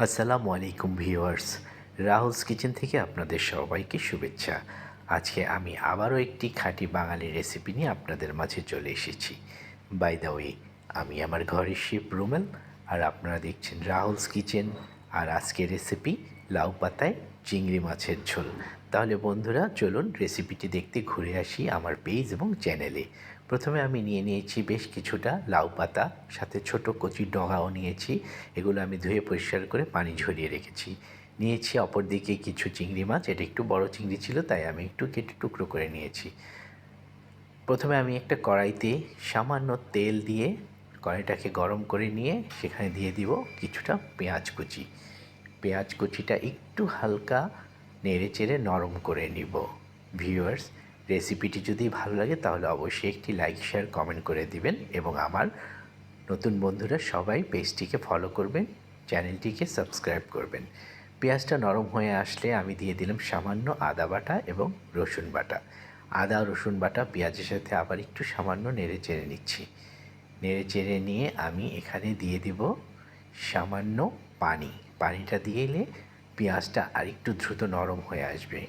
আসসালামু আলাইকুম viewers, Rahul's kitchen থেকে আপনাদের সবাইকে শুভেচ্ছা। আজকে আমি আবারও একটি খাঁটি বাঙালি রেসিপি নিয়ে আপনাদের মাঝে চলে এসেছি। বাই দ্য ওয়ে, আমি আমার ঘরের শেফ রুমেল, আর আপনারা দেখছেন রাহুলস কিচেন। আর আজকের রেসিপি লাউ পাতায় চিংড়ি মাছের ঝোল। তাহলে বন্ধুরা, চলুন রেসিপিটি দেখতে ঘুরে আসি আমার পেজ এবং চ্যানেলে। প্রথমে আমি নিয়েছি বেশ কিছুটা লাউ পাতা, সাথে ছোট কচি ডগাও নিয়েছি। এগুলো আমি ধুয়ে পরিষ্কার করে পানি ঝরিয়ে রেখেছি। নিয়েছি অপরদিকে কিছু চিংড়ি মাছ। এটা একটু বড় চিংড়ি ছিল, তাই আমি একটু কেটে টুকরো করে নিয়েছি। প্রথমে আমি একটা কড়াইতে সামান্য তেল দিয়ে কড়াইটাকে গরম করে নিয়ে সেখানে দিয়ে দিব কিছুটা পেঁয়াজ কুচি। পেঁয়াজ কুচিটা একটু হালকা নেড়ে চেড়ে নরম করে নিব। ভিউয়ার্স, রেসিপিটি যদি ভালো লাগে তাহলে অবশ্যই একটি লাইক, শেয়ার, কমেন্ট করে দিবেন এবং আমার নতুন বন্ধুরা সবাই পেজটিকে ফলো করবেন, চ্যানেলটিকে সাবস্ক্রাইব করবেন। পেঁয়াজটা নরম হয়ে আসলে আমি দিয়ে দিলাম সামান্য আদা বাটা এবং রসুন বাটা। আদা রসুন বাটা পেঁয়াজের সাথে আবার একটু সামান্য নেড়ে চেড়ে নিচ্ছি। নেড়ে চেড়ে নিয়ে আমি এখানে দিয়ে দিব সামান্য পানি। পানিটা দিলে পেঁয়াজটা আরেকটু দ্রুত নরম হয়ে আসবে।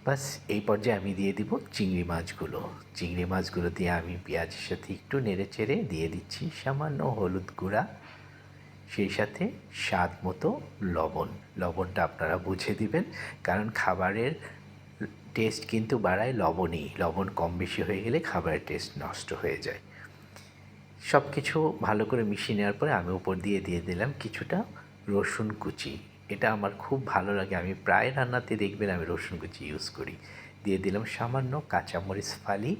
বাস এই পর্যায়ে আমি দিয়ে দিব চিংড়ি মাছগুলো। চিংড়ি মাছগুলো দিয়ে আমি পেঁয়াজের সাথে একটু নেড়ে চেড়ে দিয়ে দিচ্ছি সামান্য হলুদ গুঁড়া, সেই সাথে স্বাদ মতো লবণ। লবণটা আপনারা বুঝে দিবেন, কারণ খাবারের টেস্ট কিন্তু বাড়ায় লবণই। লবণ কম বেশি হয়ে গেলে খাবারের টেস্ট নষ্ট হয়ে যায়। সব কিছু ভালো করে মিশিয়ে নেওয়ার পরে আমি উপর দিয়ে দিলাম কিছুটা রসুন কুচি। এটা আমার খুব ভালো লাগে, আমি প্রায় রান্নাতে দেখবেন আমি রসুন কুচি ইউজ করি। দিয়ে দিলাম সামান্য কাঁচামরিচ ফালি।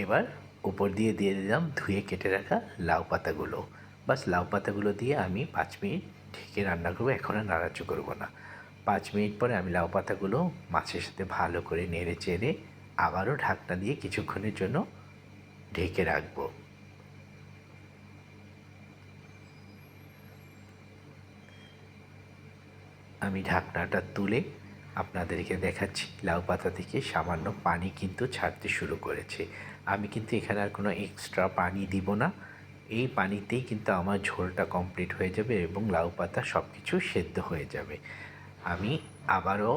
এবার উপর দিয়ে দিলাম ধুয়ে কেটে রাখা লাউ পাতাগুলো। বাস লাউ পাতাগুলো দিয়ে আমি 5 মিনিট ঢেকে রান্না করবো। এখন আর নাড়াচাড়া করবো না। 5 মিনিট পরে আমি লাউ পাতাগুলো মাছের সাথে ভালো করে নেড়ে চেড়ে আবারও ঢাকনা দিয়ে কিছুক্ষণের জন্য ঢেকে রাখবো। আমি ঢাকনাটা তুলে আপনাদেরকে দেখাচ্ছি লাউ পাতা থেকে সামান্য পানি কিন্তু ছাড়তে শুরু করেছে। আমি কিন্তু এখানে আর কোনো এক্সট্রা পানি দিব না। এই পানিতেই কিন্তু আমার ঝোলটা কমপ্লিট হয়ে যাবে এবং লাউ পাতা সব কিছু সেদ্ধ হয়ে যাবে। আমি আবারও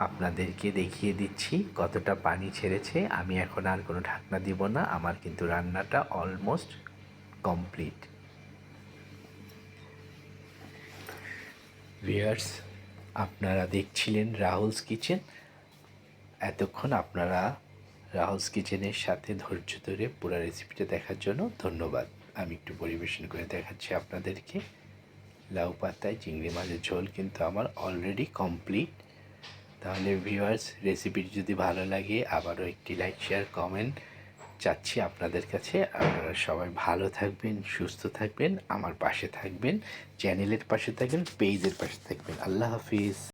আপনাদেরকে দেখিয়ে দিচ্ছি কতটা পানি ছেড়েছে। আমি এখন আর কোনো ঢাকনা দিব না। আমার কিন্তু রান্নাটা অলমোস্ট কমপ্লিট। ভিউয়ার্স, আপনারা দেখছিলেন রাহুলস কিচেন। এতক্ষণ আপনারা রাহুলস কিচেনের সাথে ধৈর্য ধরে পুরো রেসিপিটা দেখার জন্য ধন্যবাদ। আমি একটু পরিবেশন করে দেখাচ্ছি আপনাদেরকে। লাউ পাতায় চিংড়ি মাছের ঝোল কিন্তু আমার অলরেডি কমপ্লিট। তাহলে ভিউয়ার্স, রেসিপিটি যদি ভালো লাগে আবারও একটি লাইক, শেয়ার, কমেন্ট চাচ্ছি আপনাদের কাছে। আপনারা সবাই ভালো থাকবেন, সুস্থ থাকবেন, আমার পাশে থাকবেন, চ্যানেলের পাশে থাকবেন, পেজের পাশে থাকবেন। আল্লাহ হাফিজ।